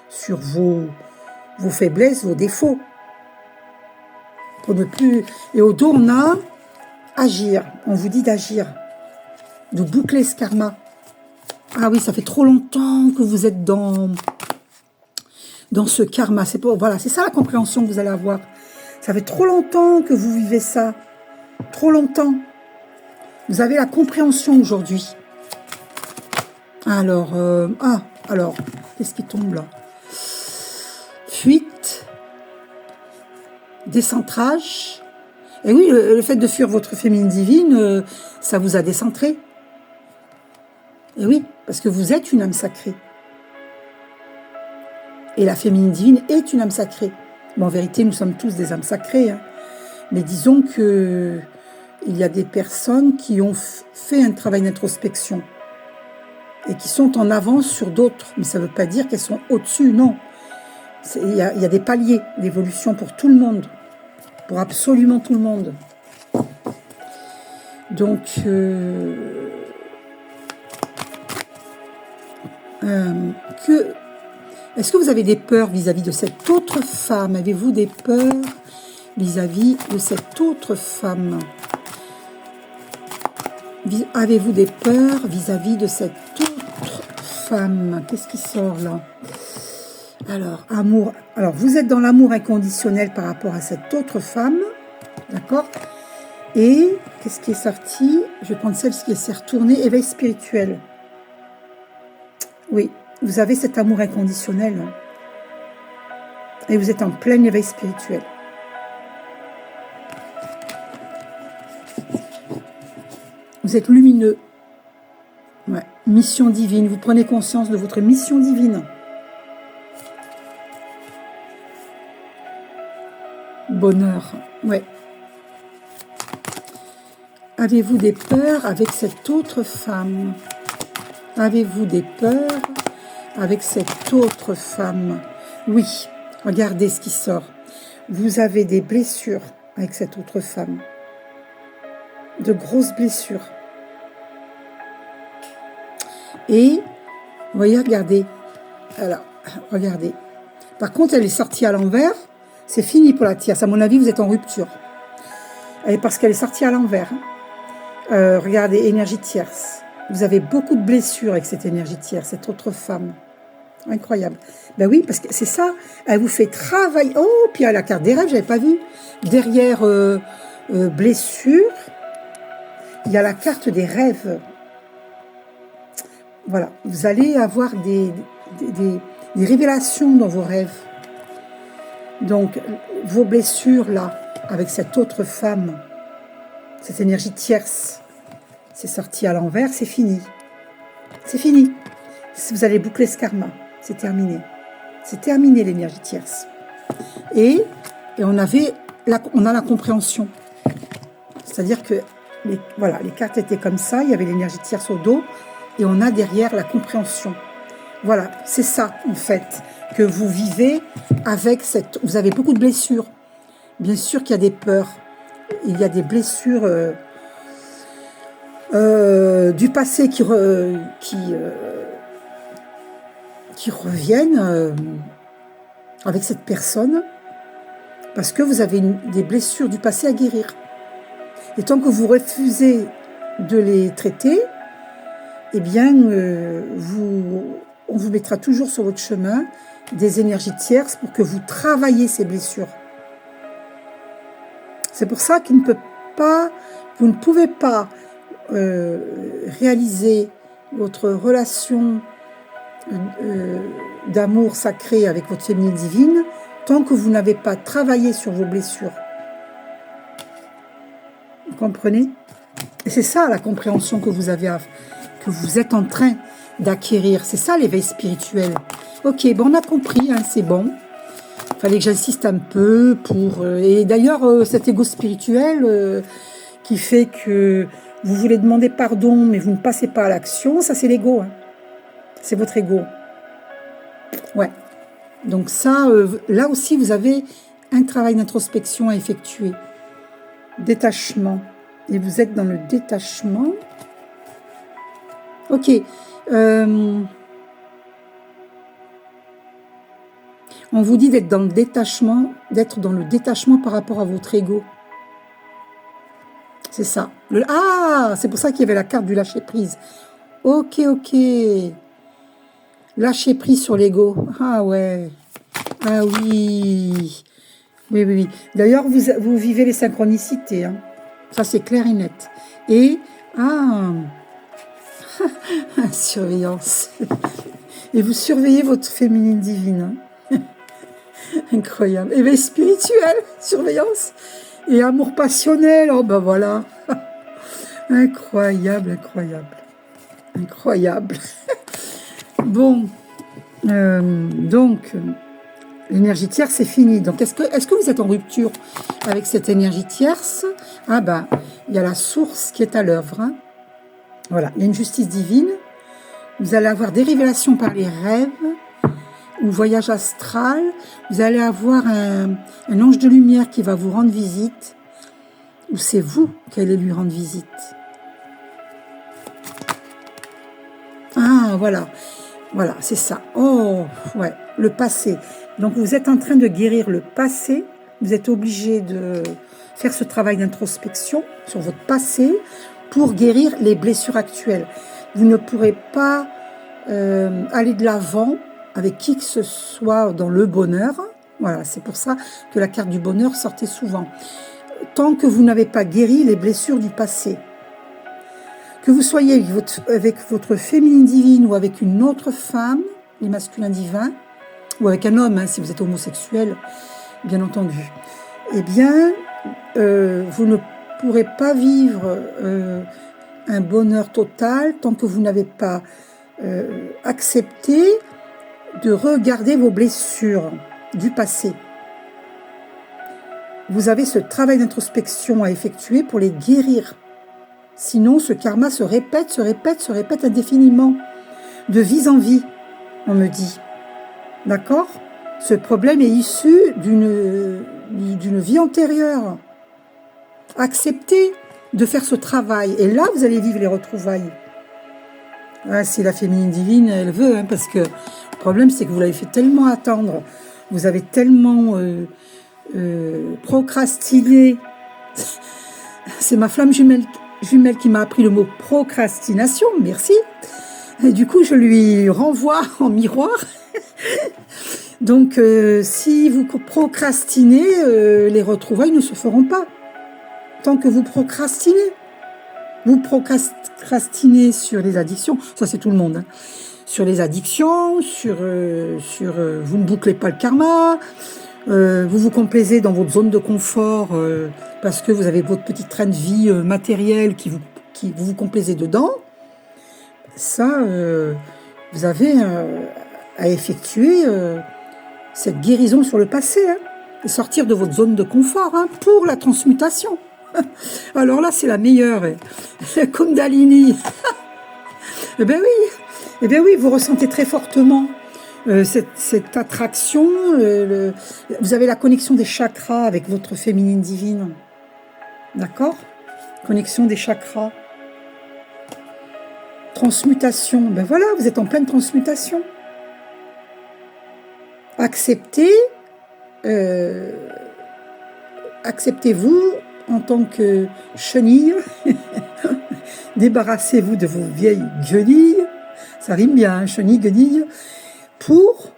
sur vos faiblesses, vos défauts. Pour ne plus... Et au dos, on a agir. On vous dit d'agir, de boucler ce karma. Ah oui, ça fait trop longtemps que vous êtes dans ce karma. Voilà, c'est ça la compréhension que vous allez avoir. Ça fait trop longtemps que vous vivez ça. Trop longtemps. Vous avez la compréhension aujourd'hui. Alors, alors, qu'est-ce qui tombe là? Fuite, décentrage. Et oui, le fait de fuir votre féminine divine, ça vous a décentré. Et oui, parce que vous êtes une âme sacrée. Et la féminine divine est une âme sacrée. Bon, en vérité, nous sommes tous des âmes sacrées. Hein. Mais disons que il y a des personnes qui ont fait un travail d'introspection et qui sont en avance sur d'autres. Mais ça ne veut pas dire qu'elles sont au-dessus, non. Il y a des paliers d'évolution pour tout le monde. Pour absolument tout le monde. Donc, est-ce que vous avez des peurs vis-à-vis de cette autre femme? Avez-vous des peurs vis-à-vis de cette autre femme? Avez-vous des peurs vis-à-vis de cette autre femme? Qu'est-ce qui sort là? Alors, amour. Alors, vous êtes dans l'amour inconditionnel par rapport à cette autre femme. D'accord? Et, qu'est-ce qui est sorti? Je vais prendre celle qui s'est retournée. Éveil spirituel. Oui, vous avez cet amour inconditionnel. Et vous êtes en plein éveil spirituel. Vous êtes lumineux. Ouais. Mission divine. Vous prenez conscience de votre mission divine. Bonheur. Ouais. Avez-vous des peurs avec cette autre femme? Avez-vous des peurs avec cette autre femme? Oui. Regardez ce qui sort. Vous avez des blessures avec cette autre femme. De grosses blessures. Et, vous voyez, regardez. Alors, regardez. Par contre, elle est sortie à l'envers. C'est fini pour la tierce. À mon avis, vous êtes en rupture. Et parce qu'elle est sortie à l'envers. Regardez, énergie tierce. Vous avez beaucoup de blessures avec cette énergie tierce, cette autre femme. Incroyable. Ben oui, parce que c'est ça. Elle vous fait travailler. Oh, puis à la carte des rêves, j'avais pas vu. Derrière blessure, il y a la carte des rêves. Voilà. Vous allez avoir des révélations dans vos rêves. Donc, vos blessures, là, avec cette autre femme, cette énergie tierce, c'est sorti à l'envers, c'est fini. C'est fini. Vous allez boucler ce karma. C'est terminé. C'est terminé, l'énergie tierce. Et on a la compréhension. C'est-à-dire que, voilà, les cartes étaient comme ça, il y avait l'énergie tierce au dos, et on a derrière la compréhension. Voilà, c'est ça, en fait, que vous vivez avec cette... Vous avez beaucoup de blessures. Bien sûr qu'il y a des peurs. Il y a des blessures du passé qui reviennent avec cette personne parce que vous avez des blessures du passé à guérir. Et tant que vous refusez de les traiter, eh bien, on vous mettra toujours sur votre chemin des énergies tierces pour que vous travaillez ces blessures. C'est pour ça vous ne pouvez pas réaliser votre relation d'amour sacré avec votre féminine divine tant que vous n'avez pas travaillé sur vos blessures. Vous comprenez? Et c'est ça la compréhension que vous êtes en train d'acquérir. C'est ça l'éveil spirituel. Ok, bon, on a compris, hein, c'est bon. Il fallait que j'insiste un peu pour... et d'ailleurs, cet ego spirituel qui fait que vous voulez demander pardon, mais vous ne passez pas à l'action, ça c'est l'ego. Hein. C'est votre ego. Ouais. Donc ça, là aussi, vous avez un travail d'introspection à effectuer. Détachement. Et vous êtes dans le détachement. Ok. On vous dit d'être dans le détachement, par rapport à votre ego. C'est ça. Ah, c'est pour ça qu'il y avait la carte du lâcher-prise. Ok, ok. Lâcher prise sur l'ego. Ah ouais. Ah oui. Oui, oui, oui. D'ailleurs, vous vivez les synchronicités. Hein. Ça, c'est clair et net. Et, surveillance. Et vous surveillez votre féminine divine. Hein. Incroyable. Éveil spirituel, surveillance. Et amour passionnel. Oh, ben voilà. Incroyable, incroyable. Incroyable. Bon. Donc, l'énergie tierce, c'est fini. Donc, est-ce que vous êtes en rupture avec cette énergie tierce? Ah ben, il y a la source qui est à l'œuvre. Hein. Voilà, il y a une justice divine. Vous allez avoir des révélations par les rêves, ou voyage astral. Vous allez avoir un ange de lumière qui va vous rendre visite, ou c'est vous qui allez lui rendre visite. Ah, voilà. Voilà, c'est ça. Oh, ouais, le passé. Donc, vous êtes en train de guérir le passé. Vous êtes obligé de faire ce travail d'introspection sur votre passé pour guérir les blessures actuelles. Vous ne pourrez pas aller de l'avant avec qui que ce soit dans le bonheur. Voilà, c'est pour ça que la carte du bonheur sortait souvent. Tant que vous n'avez pas guéri les blessures du passé. Que vous soyez avec votre féminine divine ou avec une autre femme, les masculins divins, ou avec un homme, hein, si vous êtes homosexuel, bien entendu, eh bien, vous ne pourrez pas vivre un bonheur total tant que vous n'avez pas accepté de regarder vos blessures du passé. Vous avez ce travail d'introspection à effectuer pour les guérir. Sinon, ce karma se répète indéfiniment, de vie en vie, on me dit. D'accord? Ce problème est issu d'une vie antérieure. Acceptez de faire ce travail. Et là, vous allez vivre les retrouvailles. Ah, si la féminine divine, elle veut, hein, parce que le problème, c'est que vous l'avez fait tellement attendre. Vous avez tellement procrastiné. C'est ma flamme jumelle qui m'a appris le mot procrastination, merci. Et du coup, je lui renvoie en miroir. Donc, si vous procrastinez, les retrouvailles ne se feront pas. Tant que vous procrastinez. Vous procrastinez sur les addictions, ça c'est tout le monde. Hein. Sur les addictions, vous ne bouclez pas le karma, vous vous complaisez dans votre zone de confort parce que vous avez votre petite train de vie matérielle qui vous complaisez dedans. Ça, vous avez à effectuer cette guérison sur le passé, hein, et sortir de votre zone de confort hein, pour la transmutation. Alors là, c'est la meilleure, la Kundalini. Eh bien oui, vous ressentez très fortement cette attraction. Vous avez la connexion des chakras avec votre féminine divine. D'accord? Connexion des chakras. Transmutation. Ben voilà, vous êtes en pleine transmutation. Acceptez-vous en tant que chenille. Débarrassez-vous de vos vieilles guenilles. Ça rime bien, hein, chenille, guenille. Pour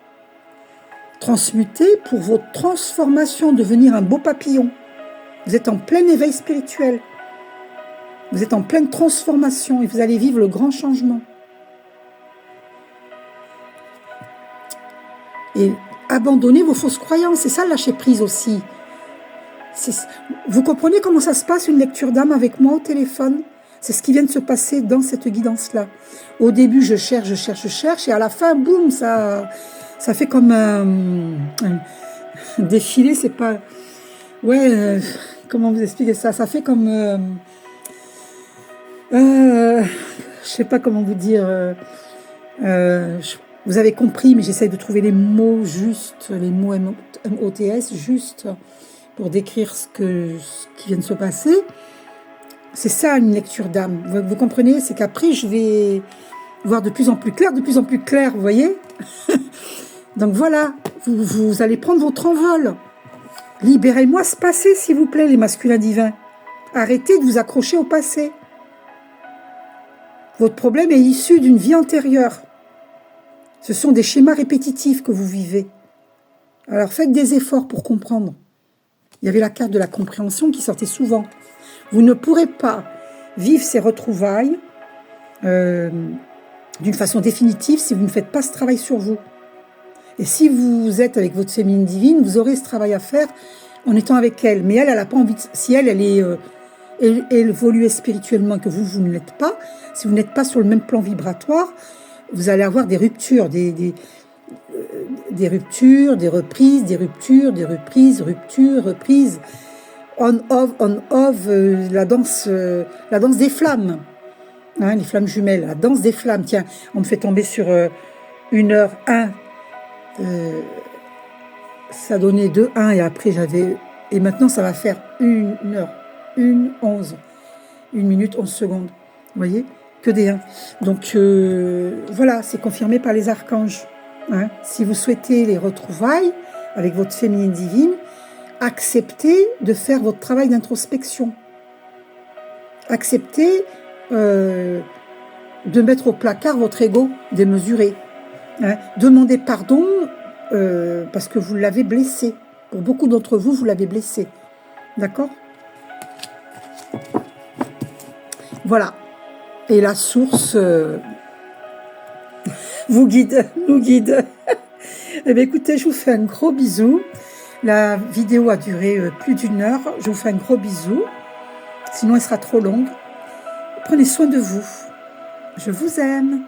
transmuter, pour votre transformation, devenir un beau papillon. Vous êtes en plein éveil spirituel. Vous êtes en pleine transformation et vous allez vivre le grand changement. Et abandonnez vos fausses croyances. C'est ça, lâcher prise aussi. Vous comprenez comment ça se passe, une lecture d'âme avec moi au téléphone? C'est ce qui vient de se passer dans cette guidance-là. Au début, je cherche, et à la fin, boum, ça fait comme un défilé, c'est pas... Ouais, comment vous expliquer ça? Ça fait comme... je sais pas comment vous dire... vous avez compris, mais j'essaye de trouver les mots justes, les mots MOTS justes, pour décrire ce qui vient de se passer. C'est ça une lecture d'âme. Vous comprenez? C'est qu'après, je vais voir de plus en plus clair, vous voyez? Donc voilà, vous allez prendre votre envol. Libérez-moi ce passé, s'il vous plaît, les masculins divins. Arrêtez de vous accrocher au passé. Votre problème est issu d'une vie antérieure. Ce sont des schémas répétitifs que vous vivez. Alors faites des efforts pour comprendre. Il y avait la carte de la compréhension qui sortait souvent. Vous ne pourrez pas vivre ces retrouvailles d'une façon définitive si vous ne faites pas ce travail sur vous. Et si vous êtes avec votre féminine divine, vous aurez ce travail à faire en étant avec elle. Mais elle n'a pas envie si elle est évoluée spirituellement que vous ne l'êtes pas, si vous n'êtes pas sur le même plan vibratoire, vous allez avoir des ruptures, des ruptures, des reprises, des ruptures, des reprises, ruptures, reprises, on-off, la danse des flammes, hein, les flammes jumelles, la danse des flammes. Tiens, on me fait tomber sur 1h1, ça donnait 2-1 et après et maintenant ça va faire 1h, 1h11, 1 minute 11 secondes, vous voyez, que des 1. Donc voilà, c'est confirmé par les archanges. Hein. Si vous souhaitez les retrouvailles avec votre féminine divine, acceptez de faire votre travail d'introspection. Acceptez de mettre au placard votre ego démesuré. Hein. Demandez pardon parce que vous l'avez blessé. Pour beaucoup d'entre vous, vous l'avez blessé. D'accord ? Voilà. Et la source nous guide. Eh bien, écoutez, je vous fais un gros bisou. La vidéo a duré plus d'1 heure. Je vous fais un gros bisou. Sinon, elle sera trop longue. Prenez soin de vous. Je vous aime.